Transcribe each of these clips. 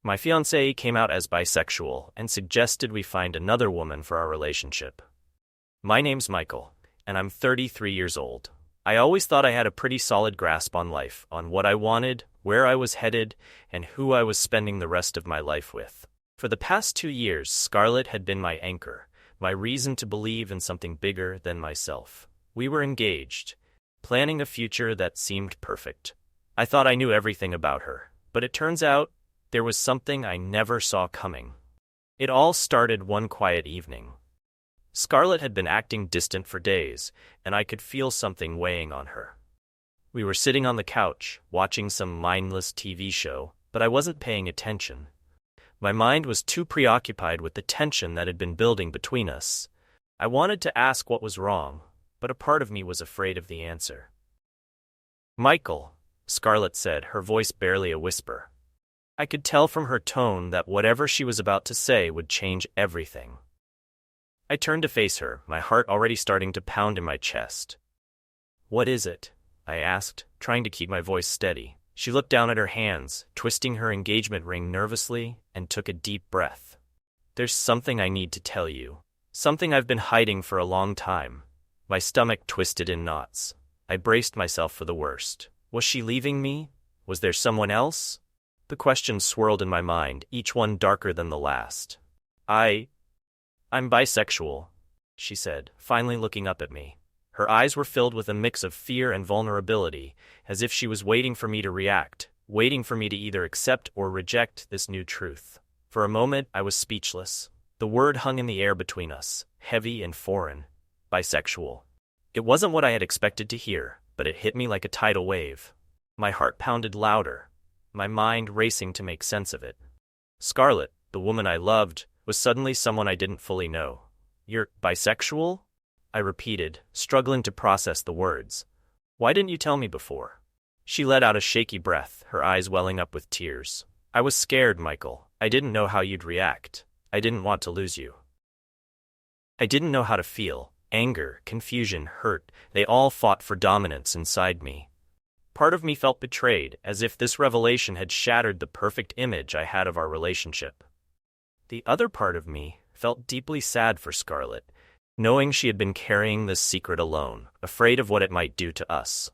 My fiancé came out as bisexual and suggested we find another woman for our relationship. My name's Michael, and I'm 33 years old. I always thought I had a pretty solid grasp on life, on what I wanted, where I was headed, and who I was spending the rest of my life with. For the past 2 years, Scarlett had been my anchor, my reason to believe in something bigger than myself. We were engaged, planning a future that seemed perfect. I thought I knew everything about her, but it turns out there was something I never saw coming. It all started one quiet evening. Scarlett had been acting distant for days, and I could feel something weighing on her. We were sitting on the couch, watching some mindless TV show, but I wasn't paying attention. My mind was too preoccupied with the tension that had been building between us. I wanted to ask what was wrong, but a part of me was afraid of the answer. "Michael," Scarlett said, her voice barely a whisper. I could tell from her tone that whatever she was about to say would change everything. I turned to face her, my heart already starting to pound in my chest. "What is it?" I asked, trying to keep my voice steady. She looked down at her hands, twisting her engagement ring nervously, and took a deep breath. "There's something I need to tell you. Something I've been hiding for a long time." My stomach twisted in knots. I braced myself for the worst. Was she leaving me? Was there someone else? The questions swirled in my mind, each one darker than the last. I'm bisexual," she said, finally looking up at me. Her eyes were filled with a mix of fear and vulnerability, as if she was waiting for me to react, waiting for me to either accept or reject this new truth. For a moment, I was speechless. The word hung in the air between us, heavy and foreign. Bisexual. It wasn't what I had expected to hear, but it hit me like a tidal wave. My heart pounded louder, my mind racing to make sense of it. Scarlett, the woman I loved, was suddenly someone I didn't fully know. "You're bisexual?" I repeated, struggling to process the words. "Why didn't you tell me before?" She let out a shaky breath, her eyes welling up with tears. "I was scared, Michael. I didn't know how you'd react. I didn't want to lose you. I didn't know how to feel. Anger, confusion, hurt, they all fought for dominance inside me. Part of me felt betrayed, as if this revelation had shattered the perfect image I had of our relationship. The other part of me felt deeply sad for Scarlett, knowing she had been carrying this secret alone, afraid of what it might do to us.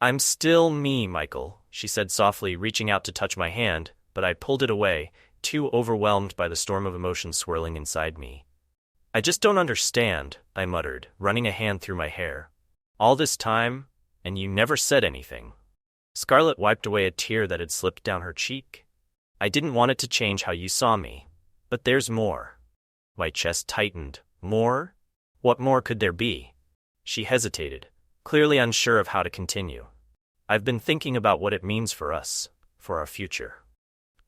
"I'm still me, Michael," she said softly, reaching out to touch my hand, but I pulled it away, too overwhelmed by the storm of emotions swirling inside me. "I just don't understand," I muttered, running a hand through my hair. "All this time, and you never said anything." Scarlett wiped away a tear that had slipped down her cheek. "I didn't want it to change how you saw me. But there's more." My chest tightened. More? What more could there be? She hesitated, clearly unsure of how to continue. "I've been thinking about what it means for us, for our future.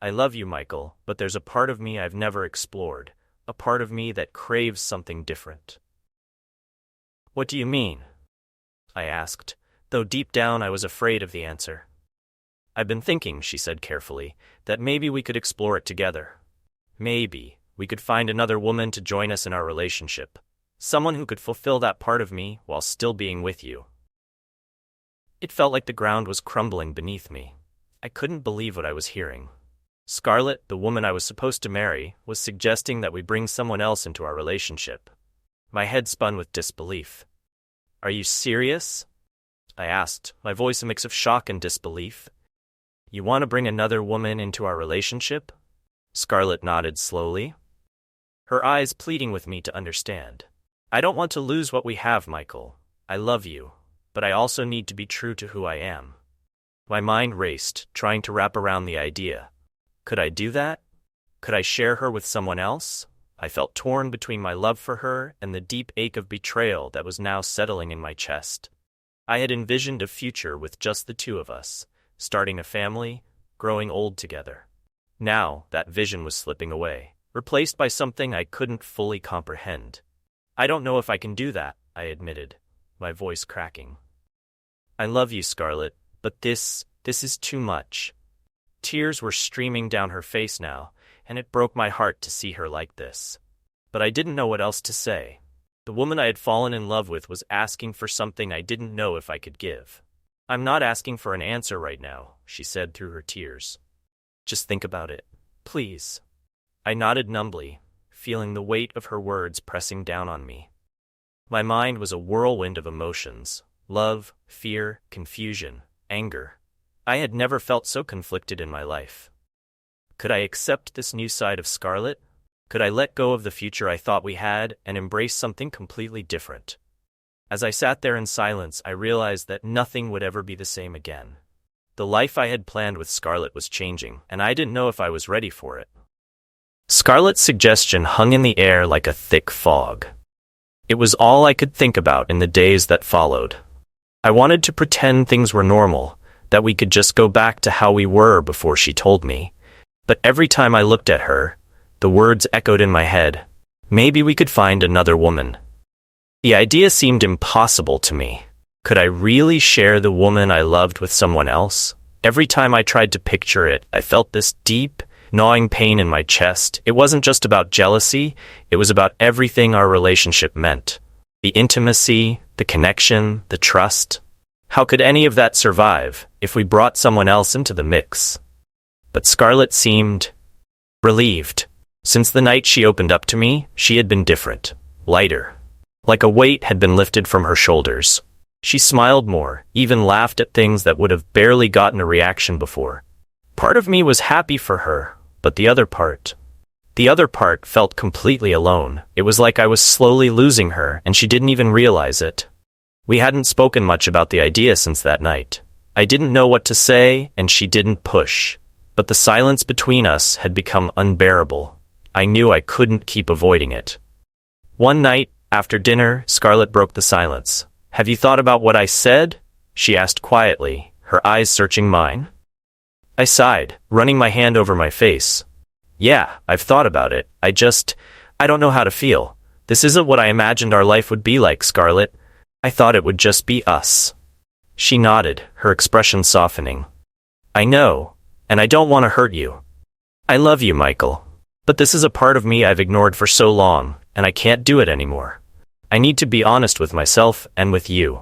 I love you, Michael, but there's a part of me I've never explored, a part of me that craves something different." "What do you mean?" I asked, though deep down I was afraid of the answer. "I've been thinking," she said carefully, "that maybe we could explore it together. Maybe we could find another woman to join us in our relationship. Someone who could fulfill that part of me while still being with you." It felt like the ground was crumbling beneath me. I couldn't believe what I was hearing. Scarlett, the woman I was supposed to marry, was suggesting that we bring someone else into our relationship. My head spun with disbelief. "Are you serious?" I asked, my voice a mix of shock and disbelief. "You want to bring another woman into our relationship?" Scarlett nodded slowly, her eyes pleading with me to understand. "I don't want to lose what we have, Michael. I love you, but I also need to be true to who I am." My mind raced, trying to wrap around the idea. Could I do that? Could I share her with someone else? I felt torn between my love for her and the deep ache of betrayal that was now settling in my chest. I had envisioned a future with just the two of us, starting a family, growing old together. Now, that vision was slipping away, replaced by something I couldn't fully comprehend. "I don't know if I can do that," I admitted, my voice cracking. "I love you, Scarlett, but this is too much." Tears were streaming down her face now, and it broke my heart to see her like this. But I didn't know what else to say. The woman I had fallen in love with was asking for something I didn't know if I could give. "I'm not asking for an answer right now," she said through her tears. "Just think about it. Please. I nodded numbly, feeling the weight of her words pressing down on me. My mind was a whirlwind of emotions: love, fear, confusion, anger. I had never felt so conflicted in my life. Could I accept this new side of Scarlett? Could I let go of the future I thought we had and embrace something completely different? As I sat there in silence, I realized that nothing would ever be the same again. The life I had planned with Scarlett was changing, and I didn't know if I was ready for it. Scarlett's suggestion hung in the air like a thick fog. It was all I could think about in the days that followed. I wanted to pretend things were normal, that we could just go back to how we were before she told me. But every time I looked at her, the words echoed in my head: maybe we could find another woman. The idea seemed impossible to me. Could I really share the woman I loved with someone else? Every time I tried to picture it, I felt this deep, gnawing pain in my chest. It wasn't just about jealousy, it was about everything our relationship meant. The intimacy, the connection, the trust. How could any of that survive if we brought someone else into the mix? But Scarlett seemed relieved. Since the night she opened up to me, she had been different, lighter. Like a weight had been lifted from her shoulders. She smiled more, even laughed at things that would have barely gotten a reaction before. Part of me was happy for her, but the other part felt completely alone. It was like I was slowly losing her, and she didn't even realize it. We hadn't spoken much about the idea since that night. I didn't know what to say, and she didn't push. But the silence between us had become unbearable. I knew I couldn't keep avoiding it. One night, after dinner, Scarlett broke the silence. "Have you thought about what I said?" she asked quietly, her eyes searching mine. I sighed, running my hand over my face. "Yeah, I've thought about it. I don't know how to feel. This isn't what I imagined our life would be like, Scarlett. I thought it would just be us." She nodded, her expression softening. "I know, and I don't want to hurt you. I love you, Michael. But this is a part of me I've ignored for so long, and I can't do it anymore. I need to be honest with myself and with you."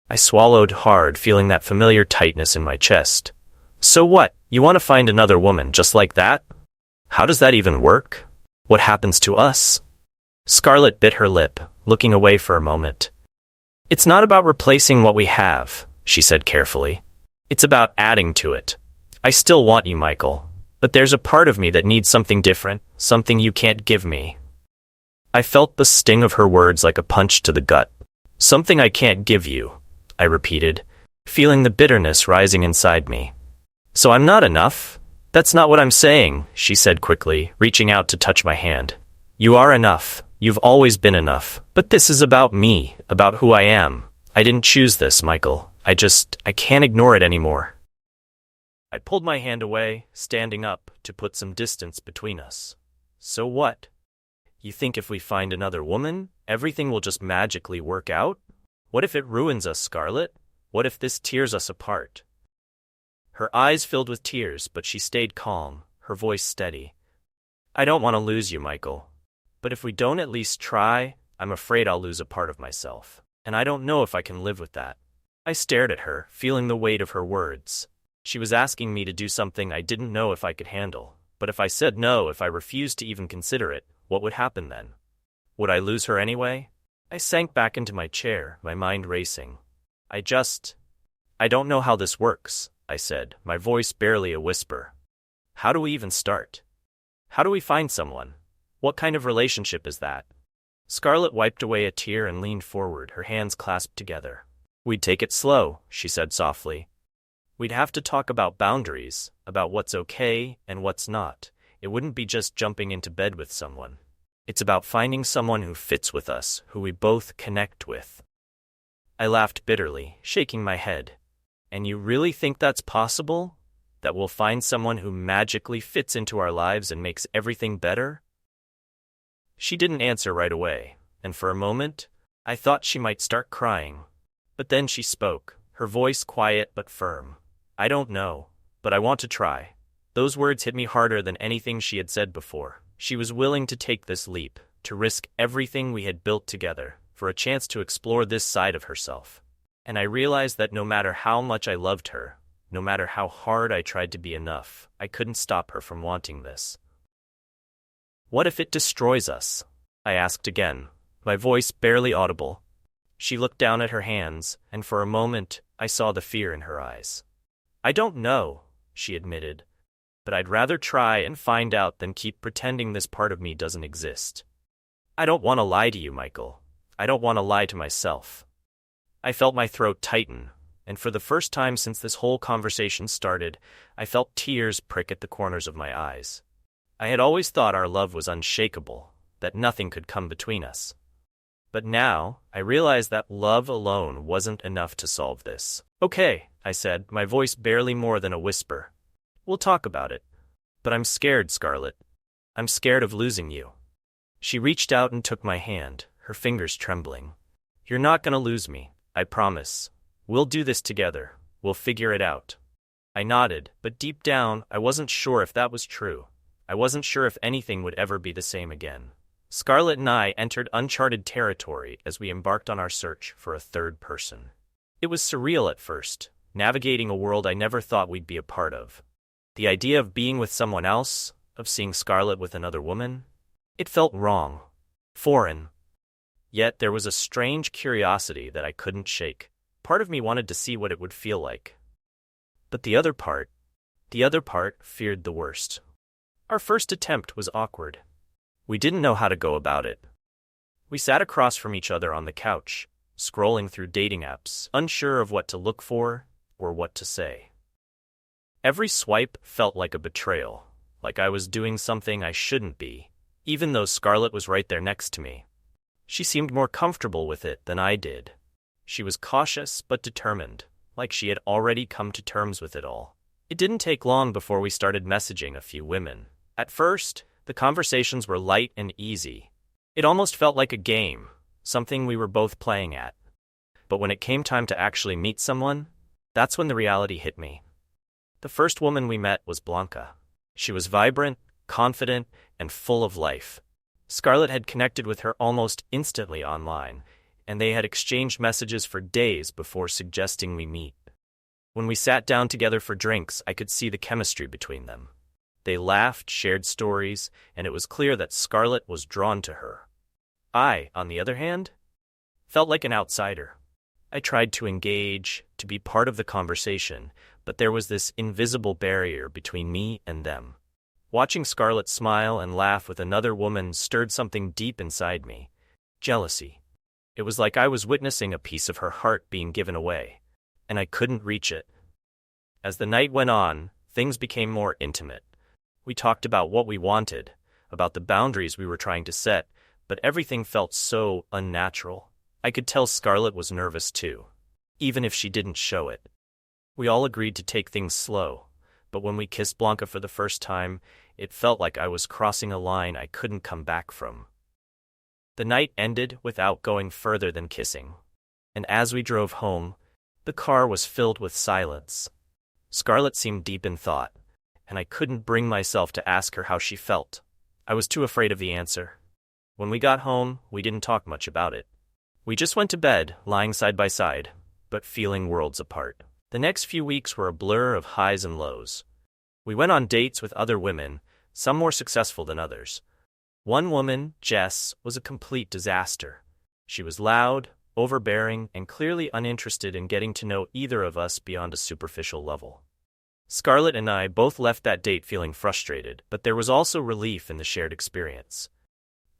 I swallowed hard, feeling that familiar tightness in my chest. "So what? You want to find another woman just like that? How does that even work? What happens to us?" Scarlett bit her lip, looking away for a moment. "It's not about replacing what we have," she said carefully. "It's about adding to it. I still want you, Michael, but there's a part of me that needs something different, something you can't give me." I felt the sting of her words like a punch to the gut. "Something I can't give you," I repeated, feeling the bitterness rising inside me. "So I'm not enough?" "That's not what I'm saying," she said quickly, reaching out to touch my hand. "You are enough. You've always been enough. But this is about me, about who I am. I didn't choose this, Michael. I can't ignore it anymore." I pulled my hand away, standing up to put some distance between us. "So what? You think if we find another woman, everything will just magically work out? What if it ruins us, Scarlett? What if this tears us apart?" Her eyes filled with tears, but she stayed calm, her voice steady. "I don't want to lose you, Michael. But if we don't at least try, I'm afraid I'll lose a part of myself. And I don't know if I can live with that." I stared at her, feeling the weight of her words. She was asking me to do something I didn't know if I could handle. But if I said no, if I refused to even consider it, what would happen then? Would I lose her anyway? I sank back into my chair, my mind racing. I don't know how this works," I said, my voice barely a whisper. "How do we even start? How do we find someone? What kind of relationship is that?" Scarlett wiped away a tear and leaned forward, her hands clasped together. "We'd take it slow," she said softly. "We'd have to talk about boundaries, about what's okay and what's not. It wouldn't be just jumping into bed with someone. It's about finding someone who fits with us, who we both connect with." I laughed bitterly, shaking my head. "And you really think that's possible? That we'll find someone who magically fits into our lives and makes everything better?" She didn't answer right away, and for a moment, I thought she might start crying. But then she spoke, her voice quiet but firm. "I don't know, but I want to try." Those words hit me harder than anything she had said before. She was willing to take this leap, to risk everything we had built together, for a chance to explore this side of herself. And I realized that no matter how much I loved her, No matter how hard I tried to be enough, I couldn't stop her from wanting this. What if it destroys us? I asked again, my voice barely audible. She looked down at her hands, and for a moment, I saw the fear in her eyes. I don't know, she admitted, but I'd rather try and find out than keep pretending this part of me doesn't exist. I don't want to lie to you, Michael. I don't want to lie to myself. I felt my throat tighten, and for the first time since this whole conversation started, I felt tears prick at the corners of my eyes. I had always thought our love was unshakable, that nothing could come between us. But now, I realized that love alone wasn't enough to solve this. Okay, I said, my voice barely more than a whisper. We'll talk about it. But I'm scared, Scarlett. I'm scared of losing you. She reached out and took my hand, her fingers trembling. You're not gonna lose me, I promise. We'll do this together. We'll figure it out. I nodded, but deep down, I wasn't sure if that was true. I wasn't sure if anything would ever be the same again. Scarlett and I entered uncharted territory as we embarked on our search for a third person. It was surreal at first, navigating a world I never thought we'd be a part of. The idea of being with someone else, of seeing Scarlett with another woman, it felt wrong, foreign. Yet there was a strange curiosity that I couldn't shake. Part of me wanted to see what it would feel like. But the other part feared the worst. Our first attempt was awkward. We didn't know how to go about it. We sat across from each other on the couch, scrolling through dating apps, unsure of what to look for or what to say. Every swipe felt like a betrayal, like I was doing something I shouldn't be, even though Scarlett was right there next to me. She seemed more comfortable with it than I did. She was cautious but determined, like she had already come to terms with it all. It didn't take long before we started messaging a few women. At first, the conversations were light and easy. It almost felt like a game, something we were both playing at. But when it came time to actually meet someone, that's when the reality hit me. The first woman we met was Blanca. She was vibrant, confident, and full of life. Scarlett had connected with her almost instantly online, and they had exchanged messages for days before suggesting we meet. When we sat down together for drinks, I could see the chemistry between them. They laughed, shared stories, and it was clear that Scarlett was drawn to her. I, on the other hand, felt like an outsider. I tried to engage, to be part of the conversation, but there was this invisible barrier between me and them. Watching Scarlett smile and laugh with another woman stirred something deep inside me. Jealousy. It was like I was witnessing a piece of her heart being given away, and I couldn't reach it. As the night went on, things became more intimate. We talked about what we wanted, about the boundaries we were trying to set, but everything felt so unnatural. I could tell Scarlett was nervous too, even if she didn't show it. We all agreed to take things slow, but when we kissed Blanca for the first time, it felt like I was crossing a line I couldn't come back from. The night ended without going further than kissing, and as we drove home, the car was filled with silence. Scarlett seemed deep in thought, and I couldn't bring myself to ask her how she felt. I was too afraid of the answer. When we got home, we didn't talk much about it. We just went to bed, lying side by side, but feeling worlds apart. The next few weeks were a blur of highs and lows. We went on dates with other women, some more successful than others. One woman, Jess, was a complete disaster. She was loud, overbearing, and clearly uninterested in getting to know either of us beyond a superficial level. Scarlett and I both left that date feeling frustrated, but there was also relief in the shared experience.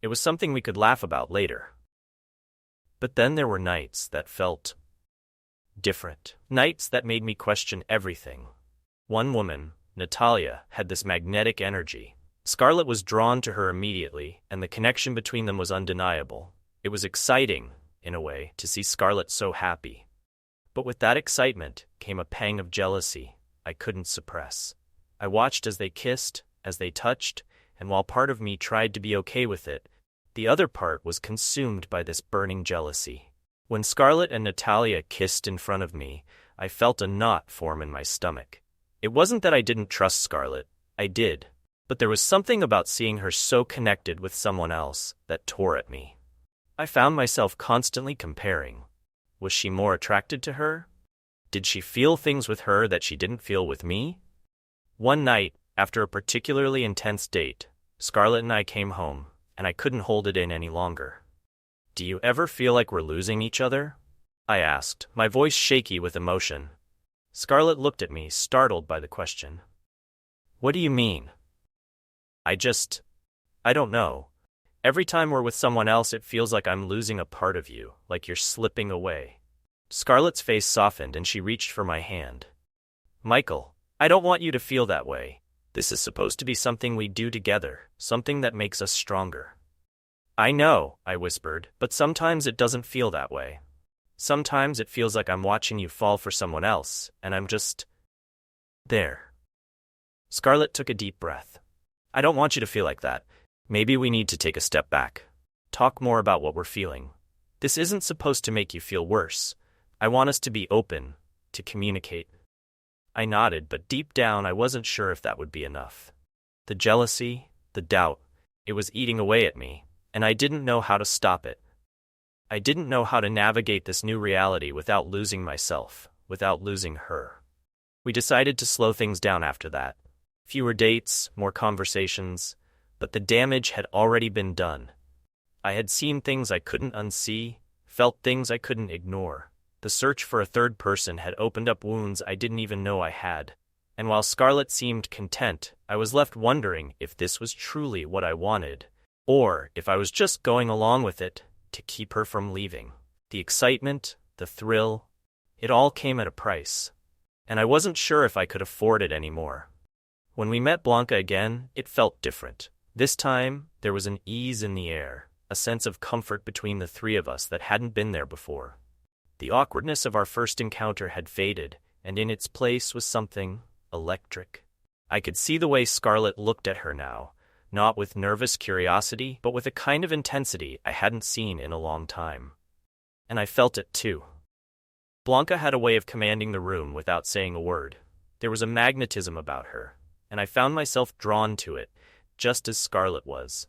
It was something we could laugh about later. But then there were nights that felt different. Nights that made me question everything. One woman, Natalia, had this magnetic energy. Scarlett was drawn to her immediately, and the connection between them was undeniable. It was exciting, in a way, to see Scarlett so happy. But with that excitement came a pang of jealousy I couldn't suppress. I watched as they kissed, as they touched, and while part of me tried to be okay with it, the other part was consumed by this burning jealousy. When Scarlett and Natalia kissed in front of me, I felt a knot form in my stomach. It wasn't that I didn't trust Scarlett. I did. But there was something about seeing her so connected with someone else that tore at me. I found myself constantly comparing. Was she more attracted to her? Did she feel things with her that she didn't feel with me? One night, after a particularly intense date, Scarlett and I came home, and I couldn't hold it in any longer. "Do you ever feel like we're losing each other?" I asked, my voice shaky with emotion. Scarlett looked at me, startled by the question. "What do you mean?" I don't know. Every time we're with someone else, it feels like I'm losing a part of you, like you're slipping away." Scarlett's face softened and she reached for my hand. "Michael, I don't want you to feel that way. This is supposed to be something we do together, something that makes us stronger." "I know," I whispered, "but sometimes it doesn't feel that way. Sometimes it feels like I'm watching you fall for someone else, and I'm just there." Scarlett took a deep breath. "I don't want you to feel like that. Maybe we need to take a step back. Talk more about what we're feeling. This isn't supposed to make you feel worse. I want us to be open, to communicate." I nodded, but deep down I wasn't sure if that would be enough. The jealousy, the doubt, it was eating away at me, and I didn't know how to stop it. I didn't know how to navigate this new reality without losing myself, without losing her. We decided to slow things down after that. Fewer dates, more conversations, but the damage had already been done. I had seen things I couldn't unsee, felt things I couldn't ignore. The search for a third person had opened up wounds I didn't even know I had, and while Scarlett seemed content, I was left wondering if this was truly what I wanted, or if I was just going along with it to keep her from leaving. The excitement, the thrill, it all came at a price, and I wasn't sure if I could afford it anymore. When we met Blanca again, it felt different. This time, there was an ease in the air, a sense of comfort between the three of us that hadn't been there before. The awkwardness of our first encounter had faded, and in its place was something electric. I could see the way Scarlett looked at her now, not with nervous curiosity, but with a kind of intensity I hadn't seen in a long time. And I felt it too. Blanca had a way of commanding the room without saying a word. There was a magnetism about her, and I found myself drawn to it, just as Scarlett was.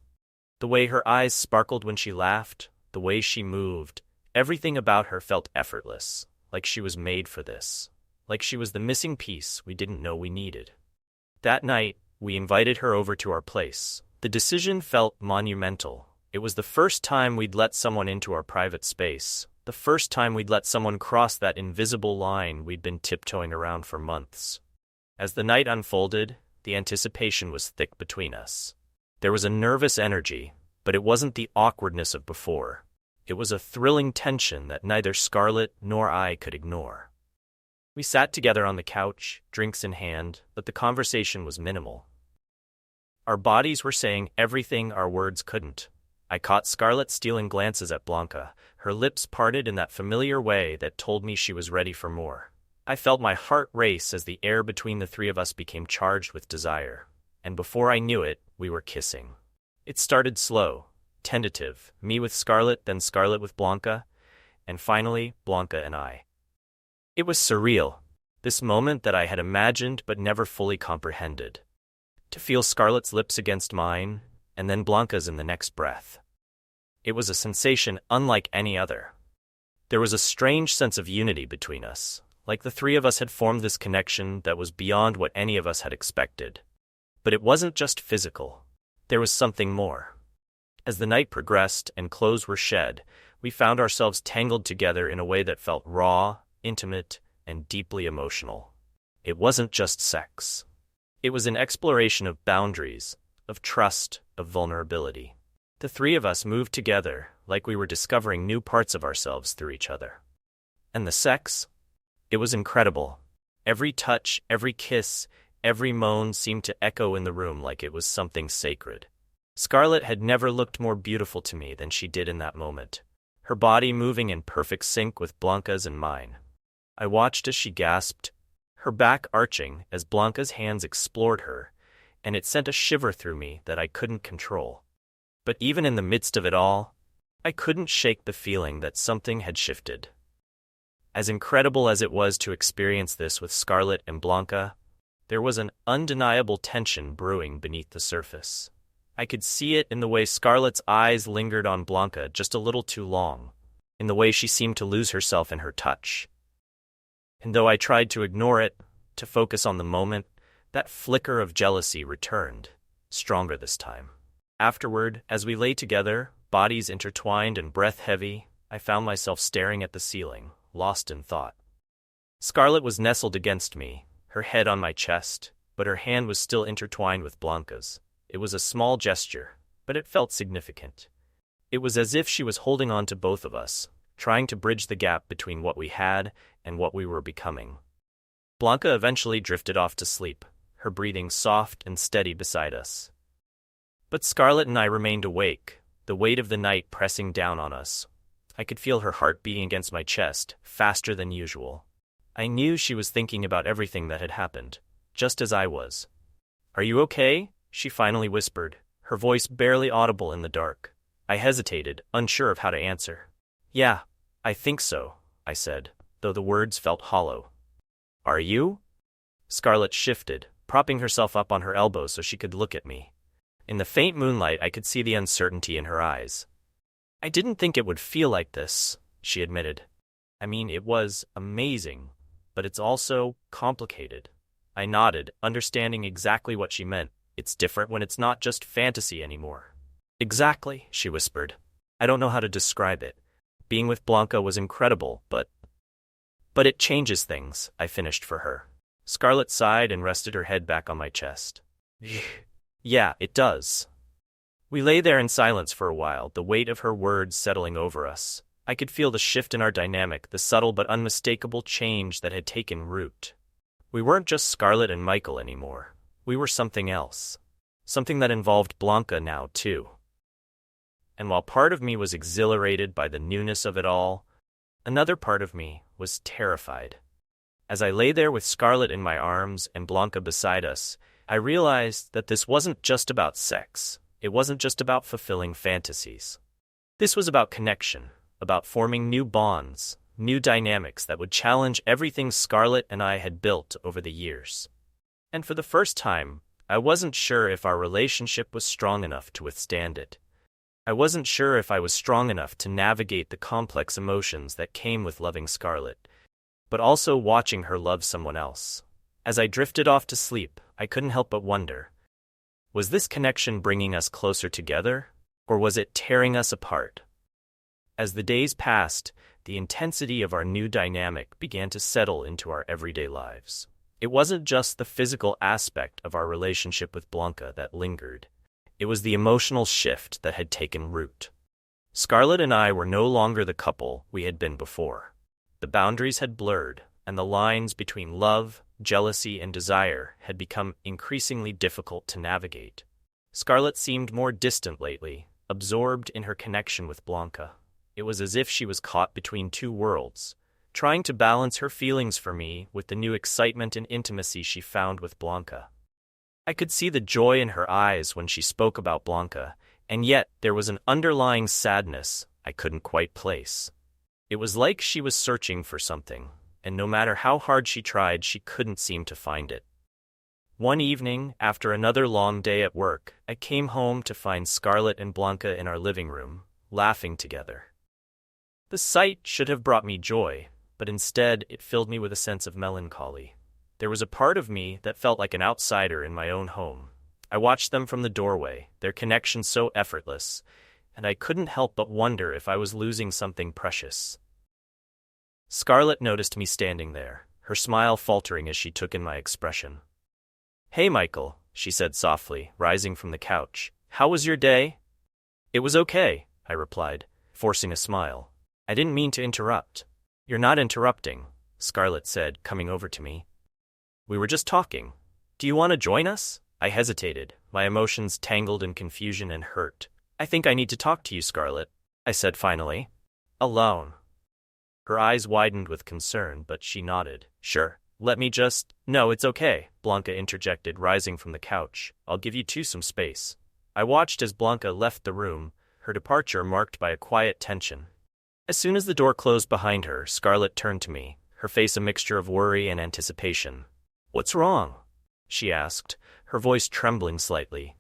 The way her eyes sparkled when she laughed, the way she moved, everything about her felt effortless, like she was made for this, like she was the missing piece we didn't know we needed. That night, we invited her over to our place. The decision felt monumental. It was the first time we'd let someone into our private space, the first time we'd let someone cross that invisible line we'd been tiptoeing around for months. As the night unfolded, the anticipation was thick between us. There was a nervous energy, but it wasn't the awkwardness of before. It was a thrilling tension that neither Scarlett nor I could ignore. We sat together on the couch, drinks in hand, but the conversation was minimal. Our bodies were saying everything our words couldn't. I caught Scarlett stealing glances at Blanca, her lips parted in that familiar way that told me she was ready for more. I felt my heart race as the air between the three of us became charged with desire, and before I knew it, we were kissing. It started slow, tentative, me with Scarlett, then Scarlett with Blanca, and finally, Blanca and I. It was surreal, this moment that I had imagined but never fully comprehended. To feel Scarlett's lips against mine, and then Blanca's in the next breath. It was a sensation unlike any other. There was a strange sense of unity between us, like the three of us had formed this connection that was beyond what any of us had expected. But it wasn't just physical. There was something more. As the night progressed and clothes were shed, we found ourselves tangled together in a way that felt raw, intimate, and deeply emotional. It wasn't just sex. It was an exploration of boundaries, of trust, of vulnerability. The three of us moved together like we were discovering new parts of ourselves through each other. And the sex? It was incredible. Every touch, every kiss, every moan seemed to echo in the room like it was something sacred. Scarlett had never looked more beautiful to me than she did in that moment, her body moving in perfect sync with Blanca's and mine. I watched as she gasped, her back arching as Blanca's hands explored her, and it sent a shiver through me that I couldn't control. But even in the midst of it all, I couldn't shake the feeling that something had shifted. As incredible as it was to experience this with Scarlett and Blanca, there was an undeniable tension brewing beneath the surface. I could see it in the way Scarlett's eyes lingered on Blanca just a little too long, in the way she seemed to lose herself in her touch. And though I tried to ignore it, to focus on the moment, that flicker of jealousy returned, stronger this time. Afterward, as we lay together, bodies intertwined and breath heavy, I found myself staring at the ceiling, lost in thought. Scarlett was nestled against me, her head on my chest, but her hand was still intertwined with Blanca's. It was a small gesture, but it felt significant. It was as if she was holding on to both of us, trying to bridge the gap between what we had and what we were becoming. Blanca eventually drifted off to sleep, her breathing soft and steady beside us. But Scarlett and I remained awake, the weight of the night pressing down on us. I could feel her heart beating against my chest, faster than usual. I knew she was thinking about everything that had happened, just as I was. "Are you okay?" she finally whispered, her voice barely audible in the dark. I hesitated, unsure of how to answer. "Yeah, I think so," I said, though the words felt hollow. "Are you?" Scarlett shifted, propping herself up on her elbow so she could look at me. In the faint moonlight, I could see the uncertainty in her eyes. "I didn't think it would feel like this," she admitted. "I mean, it was amazing, but it's also complicated." I nodded, understanding exactly what she meant. It's different when it's not just fantasy anymore. "Exactly," she whispered. "I don't know how to describe it. Being with Blanca was incredible, but it changes things," I finished for her. Scarlett sighed and rested her head back on my chest. "Yeah, it does." We lay there in silence for a while, the weight of her words settling over us. I could feel the shift in our dynamic, the subtle but unmistakable change that had taken root. We weren't just Scarlett and Michael anymore. We were something else. Something that involved Blanca now, too. And while part of me was exhilarated by the newness of it all, another part of me was terrified. As I lay there with Scarlett in my arms and Blanca beside us, I realized that this wasn't just about sex. It wasn't just about fulfilling fantasies. This was about connection, about forming new bonds, new dynamics that would challenge everything Scarlett and I had built over the years. And for the first time, I wasn't sure if our relationship was strong enough to withstand it. I wasn't sure if I was strong enough to navigate the complex emotions that came with loving Scarlett, but also watching her love someone else. As I drifted off to sleep, I couldn't help but wonder, was this connection bringing us closer together, or was it tearing us apart? As the days passed, the intensity of our new dynamic began to settle into our everyday lives. It wasn't just the physical aspect of our relationship with Blanca that lingered. It was the emotional shift that had taken root. Scarlett and I were no longer the couple we had been before. The boundaries had blurred, and the lines between love, jealousy, and desire had become increasingly difficult to navigate. Scarlett seemed more distant lately, absorbed in her connection with Blanca. It was as if she was caught between two worlds, trying to balance her feelings for me with the new excitement and intimacy she found with Blanca. I could see the joy in her eyes when she spoke about Blanca, and yet there was an underlying sadness I couldn't quite place. It was like she was searching for something, and no matter how hard she tried, she couldn't seem to find it. One evening, after another long day at work, I came home to find Scarlett and Blanca in our living room, laughing together. The sight should have brought me joy, but instead it filled me with a sense of melancholy. There was a part of me that felt like an outsider in my own home. I watched them from the doorway, their connection so effortless, and I couldn't help but wonder if I was losing something precious. Scarlett noticed me standing there, her smile faltering as she took in my expression. "Hey, Michael," she said softly, rising from the couch. "How was your day?" "It was okay," I replied, forcing a smile. "I didn't mean to interrupt." "You're not interrupting," Scarlett said, coming over to me. "We were just talking. Do you want to join us?" I hesitated, my emotions tangled in confusion and hurt. "I think I need to talk to you, Scarlett," I said finally. "Alone?" Her eyes widened with concern, but she nodded. "Sure. Let me just—" "No, it's okay," Blanca interjected, rising from the couch. "I'll give you two some space." I watched as Blanca left the room, her departure marked by a quiet tension. As soon as the door closed behind her, Scarlett turned to me, her face a mixture of worry and anticipation. "What's wrong?" she asked, her voice trembling slightly.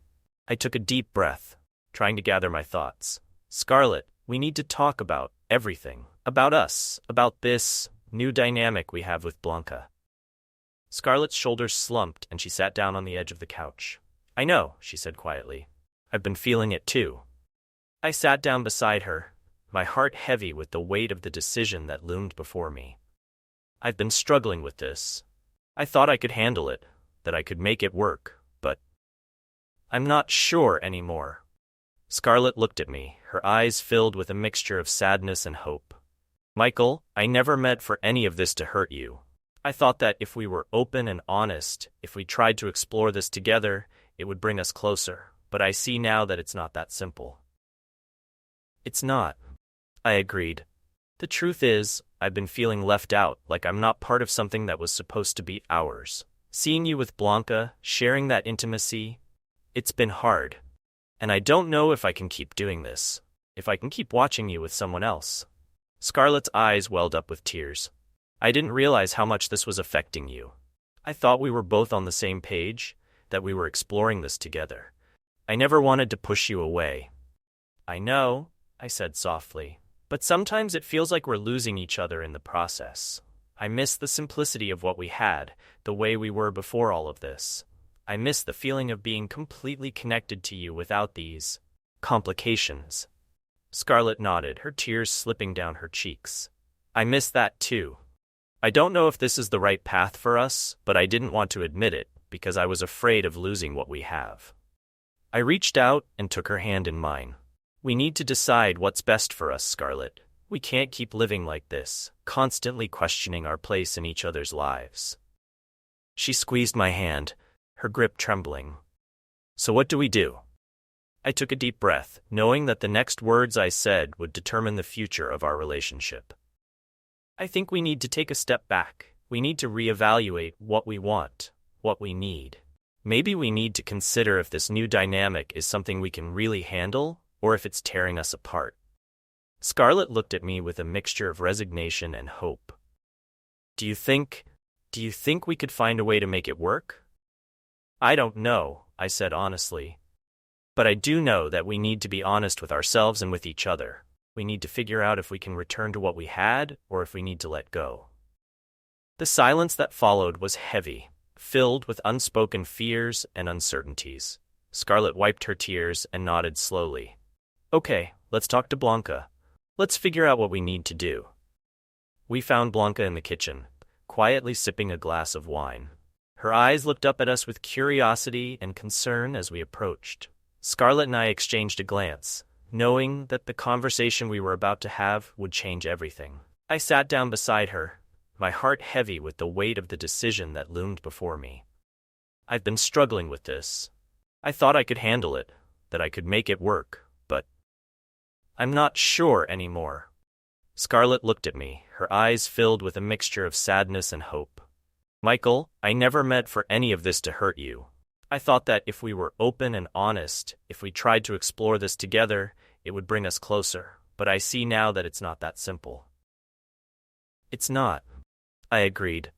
I took a deep breath, trying to gather my thoughts. "Scarlett, we need to talk about everything. About us, about this new dynamic we have with Blanca. Scarlett's shoulders slumped and she sat down on the edge of the couch. I know, she said quietly. I've been feeling it too. I sat down beside her, my heart heavy with the weight of the decision that loomed before me. I've been struggling with this. I thought I could handle it, that I could make it work, but I'm not sure anymore. Scarlett looked at me, her eyes filled with a mixture of sadness and hope. Michael, I never meant for any of this to hurt you. I thought that if we were open and honest, if we tried to explore this together, it would bring us closer, but I see now that it's not that simple. It's not. I agreed. The truth is, I've been feeling left out, like I'm not part of something that was supposed to be ours. Seeing you with Blanca, sharing that intimacy, it's been hard. And I don't know if I can keep doing this, if I can keep watching you with someone else. Scarlett's eyes welled up with tears. I didn't realize how much this was affecting you. I thought we were both on the same page, that we were exploring this together. I never wanted to push you away. I know, I said softly, but sometimes it feels like we're losing each other in the process. I miss the simplicity of what we had, the way we were before all of this. I miss the feeling of being completely connected to you without these complications. Scarlett nodded, her tears slipping down her cheeks. I miss that too. I don't know if this is the right path for us, but I didn't want to admit it because I was afraid of losing what we have. I reached out and took her hand in mine. We need to decide what's best for us, Scarlett. We can't keep living like this, constantly questioning our place in each other's lives. She squeezed my hand, her grip trembling. So what do we do? I took a deep breath, knowing that the next words I said would determine the future of our relationship. I think we need to take a step back. We need to reevaluate what we want, what we need. Maybe we need to consider if this new dynamic is something we can really handle, or if it's tearing us apart. Scarlett looked at me with a mixture of resignation and hope. Do you think we could find a way to make it work? I don't know, I said honestly. But I do know that we need to be honest with ourselves and with each other. We need to figure out if we can return to what we had, or if we need to let go. The silence that followed was heavy, filled with unspoken fears and uncertainties. Scarlett wiped her tears and nodded slowly. Okay, let's talk to Blanca. Let's figure out what we need to do. We found Blanca in the kitchen, quietly sipping a glass of wine. Her eyes looked up at us with curiosity and concern as we approached. Scarlett and I exchanged a glance, knowing that the conversation we were about to have would change everything. I sat down beside her, my heart heavy with the weight of the decision that loomed before me. I've been struggling with this. I thought I could handle it, that I could make it work, but I'm not sure anymore. Scarlett looked at me, her eyes filled with a mixture of sadness and hope. Michael, I never meant for any of this to hurt you. I thought that if we were open and honest, if we tried to explore this together, it would bring us closer, but I see now that it's not that simple. It's not. I agreed.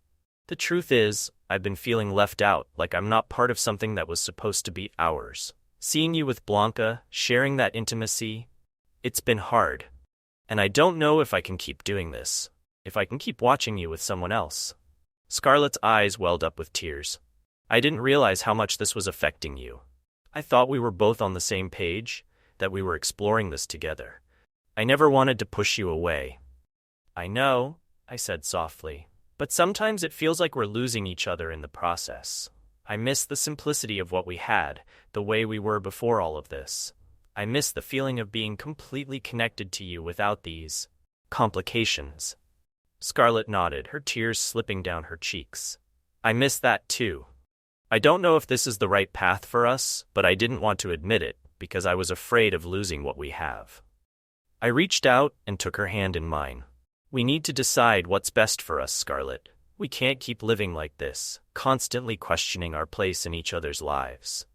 The truth is, I've been feeling left out, like I'm not part of something that was supposed to be ours. Seeing you with Blanca, sharing that intimacy, it's been hard. And I don't know if I can keep doing this, if I can keep watching you with someone else. Scarlett's eyes welled up with tears. I didn't realize how much this was affecting you. I thought we were both on the same page, that we were exploring this together. I never wanted to push you away. I know, I said softly, but sometimes it feels like we're losing each other in the process. I miss the simplicity of what we had, the way we were before all of this. I miss the feeling of being completely connected to you without these complications. Scarlett nodded, her tears slipping down her cheeks. I miss that too. I don't know if this is the right path for us, but I didn't want to admit it because I was afraid of losing what we have. I reached out and took her hand in mine. We need to decide what's best for us, Scarlett. We can't keep living like this, constantly questioning our place in each other's lives.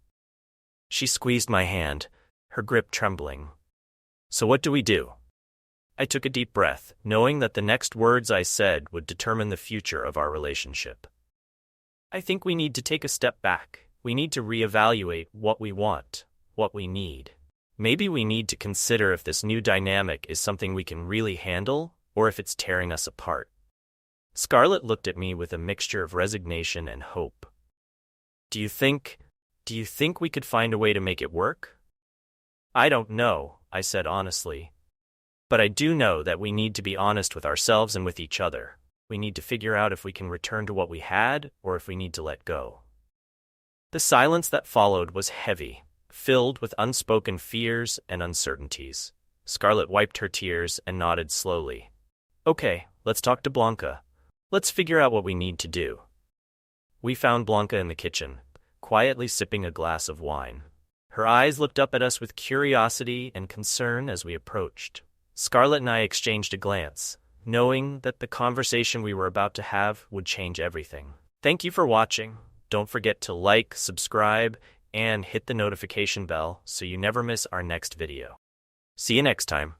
She squeezed my hand, her grip trembling. So what do we do? I took a deep breath, knowing that the next words I said would determine the future of our relationship. I think we need to take a step back. We need to reevaluate what we want, what we need. Maybe we need to consider if this new dynamic is something we can really handle, or if it's tearing us apart. Scarlett looked at me with a mixture of resignation and hope. Do you think we could find a way to make it work? I don't know, I said honestly. But I do know that we need to be honest with ourselves and with each other. We need to figure out if we can return to what we had or if we need to let go. The silence that followed was heavy, filled with unspoken fears and uncertainties. Scarlett wiped her tears and nodded slowly. Okay, let's talk to Blanca. Let's figure out what we need to do. We found Blanca in the kitchen, quietly sipping a glass of wine. Her eyes looked up at us with curiosity and concern as we approached. Scarlett and I exchanged a glance, knowing that the conversation we were about to have would change everything. Thank you for watching. Don't forget to like, subscribe, and hit the notification bell so you never miss our next video. See you next time.